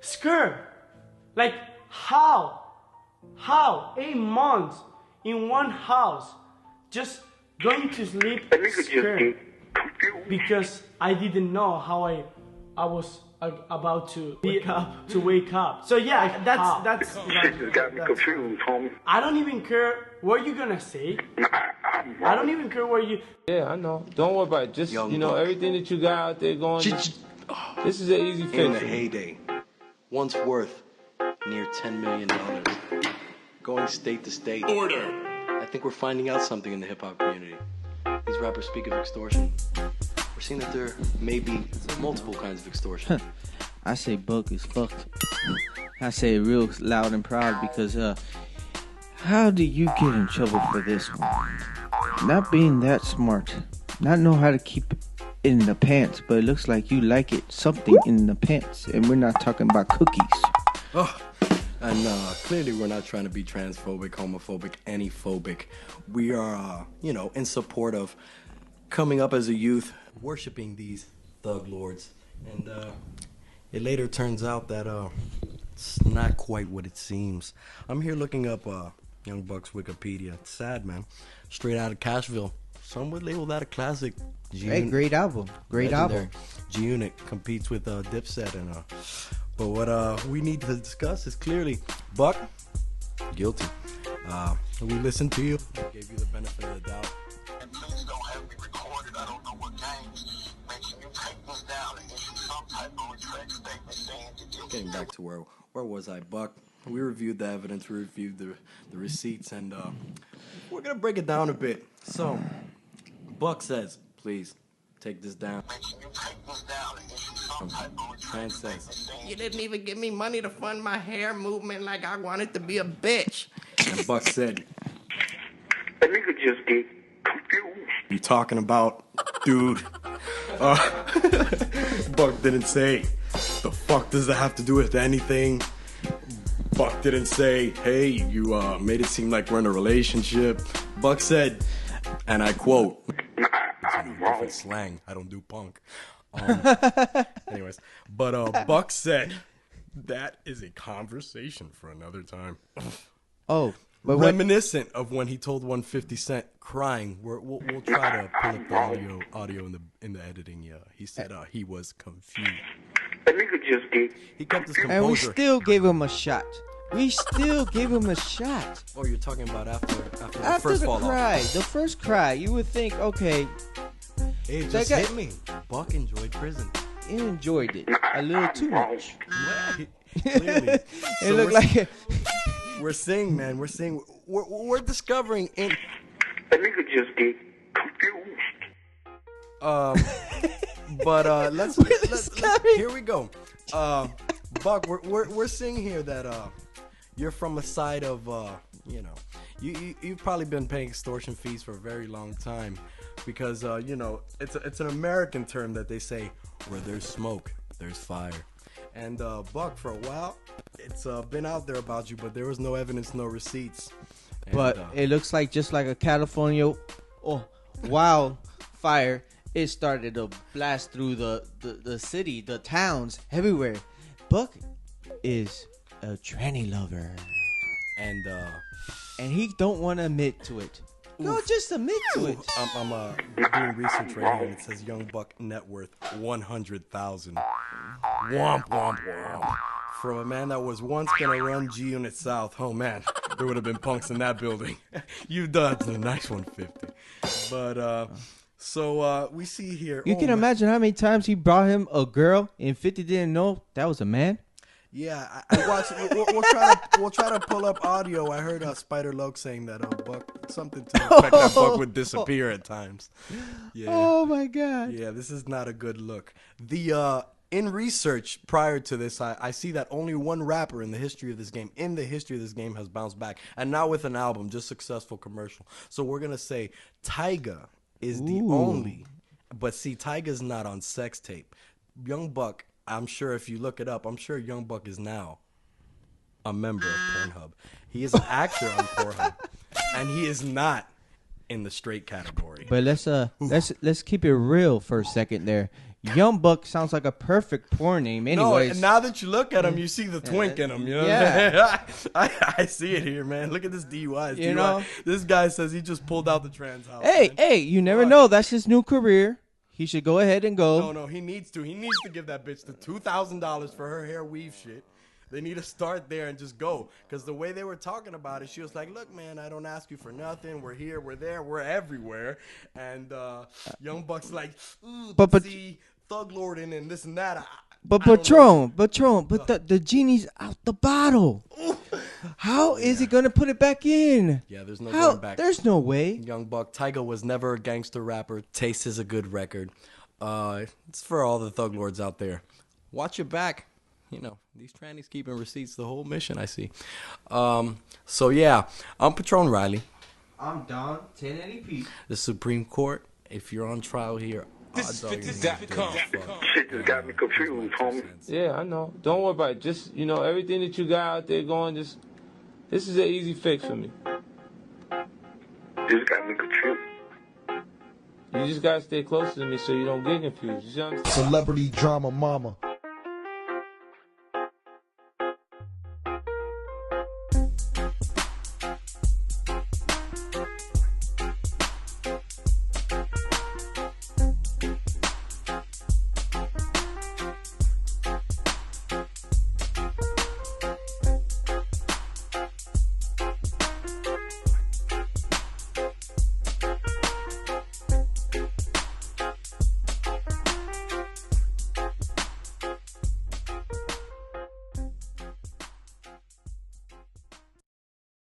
scared. Like, how? 8 months in one house, just going to sleep scared. Because I didn't know how I was about to wake up. So yeah, like, that's Shit just got me confused, homie. I don't even care what you're gonna say. I don't even care what you. Yeah, I know. Don't worry about it. Just, you know, everything that you got out there going. This is an easy fix. In the heyday, once worth near $10 million, going state to state. Order. I think we're finding out something in the hip hop community. These rappers speak of extortion. We're seeing that there may be multiple kinds of extortion. I say Buck is fucked. I say it real loud and proud because how do you get in trouble for this one? Not being that smart, not know how to keep it in the pants, but it looks like you like it something in the pants, and we're not talking about cookies. Oh, and clearly we're not trying to be transphobic, homophobic, anyphobic. We are, in support of coming up as a youth, worshiping these thug lords, and it later turns out that it's not quite what it seems. I'm here looking up Young Buck's Wikipedia. It's sad, man. Straight out of Cashville. Some would label that a classic. Hey, great album. Great album. G-Unit competes with Dipset and but what we need to discuss is clearly Buck guilty. We listened to you. Gave you the benefit of the doubt. And please don't have me recorded. I don't know what games making you take this down and issue some type of retract statement saying that you're Getting back to where was I, Buck? We reviewed the evidence, we reviewed the receipts, and we're gonna break it down a bit. So, Buck says, please take this down. making you take this down and issue some type of retract Tran statement says, saying You didn't even give me money to fund my hair movement like I wanted to be a bitch. and Buck said, a nigga just get confused. you talking about, dude? Buck didn't say, the fuck does that have to do with anything? Buck didn't say, hey, you made it seem like we're in a relationship. Buck said, and I quote, it's a different slang, I don't do punk. Anyways, but Buck said, that is a conversation for another time. Oh, but Reminiscent of when he told 150 Cent crying. We'll try to pull up the audio in the editing. Yeah, he said he was confused. A nigga just get He kept his composure. and we still gave him a shot. We still gave him a shot. Oh, you're talking about after the After first the fall cry, off. the first cry, you would think, okay, It That just guy- hit me. Buck enjoyed prison. he enjoyed it a little too much. Clearly. It So looked we're- like We're seeing, man. We're discovering in. a nigga just get confused. But let's discovering- here we go. Buck, we're seeing here that you're from a side of you've probably been paying extortion fees for a very long time because it's an American term that they say where there's smoke there's fire. And Buck, for a while it's been out there about you, but there was no evidence, no receipts. And, but it looks like just like a California wildfire, it started to blast through the city, the towns, everywhere. Buck is a tranny lover, and he don't want to admit to it. No, just admit to it. I'm doing research right here, and it says Young Buck net worth 100,000. Womp womp womp. From a man that was once gonna run G-Unit South. Oh man, there would have been punks in that building. You've done the nice 150. But so we see here. You can imagine how many times he brought him a girl, and 50 didn't know that was a man. Yeah, I watched. We'll try to pull up audio. I heard Spider Loke saying that Buck something to the effect that Buck would disappear at times. Yeah. Oh my God. Yeah, this is not a good look. The in research prior to this, I see that only one rapper in the history of this game, has bounced back, and now with an album, just successful commercial. So we're gonna say Tyga is the only, but see, Tyga's not on sex tape. Young Buck, I'm sure if you look it up, I'm sure Young Buck is now a member of Pornhub. He is an actor on Pornhub, and he is not in the straight category. But let's keep it real for a second there. Young Buck sounds like a perfect porn name. Anyways, no, now that you look at him, you see the twink in him. You know, yeah. I see it here, man. Look at this DUI. You know, this guy says he just pulled out the trans house. Hey, you never know. That's his new career. He should go ahead and go. No, he needs to. He needs to give that bitch the $2,000 for her hair weave shit. They need to start there and just go. Because the way they were talking about it, she was like, look, man, I don't ask you for nothing. We're here, we're there, we're everywhere. And Young Buck's like, but see, Thug Lording and this and that. Patron, the genie's out the bottle. How is he going to put it back in? Yeah, there's no going back. There's no way. Young Buck, Tyga was never a gangster rapper. Taste is a good record. It's for all the Thug Lords out there. Watch your back. You know, these trannies keeping receipts the whole mission, I see. So, yeah, I'm Patron Riley. I'm Don 1080p. The Supreme Court, if you're on trial here, Shit just got me confused, homie. Yeah, I know. Don't worry about it. Just, everything that you got out there going, this is an easy fix for me. Just got me confused. You just gotta stay closer to me so you don't get confused. You see what I'm saying? Celebrity drama mama.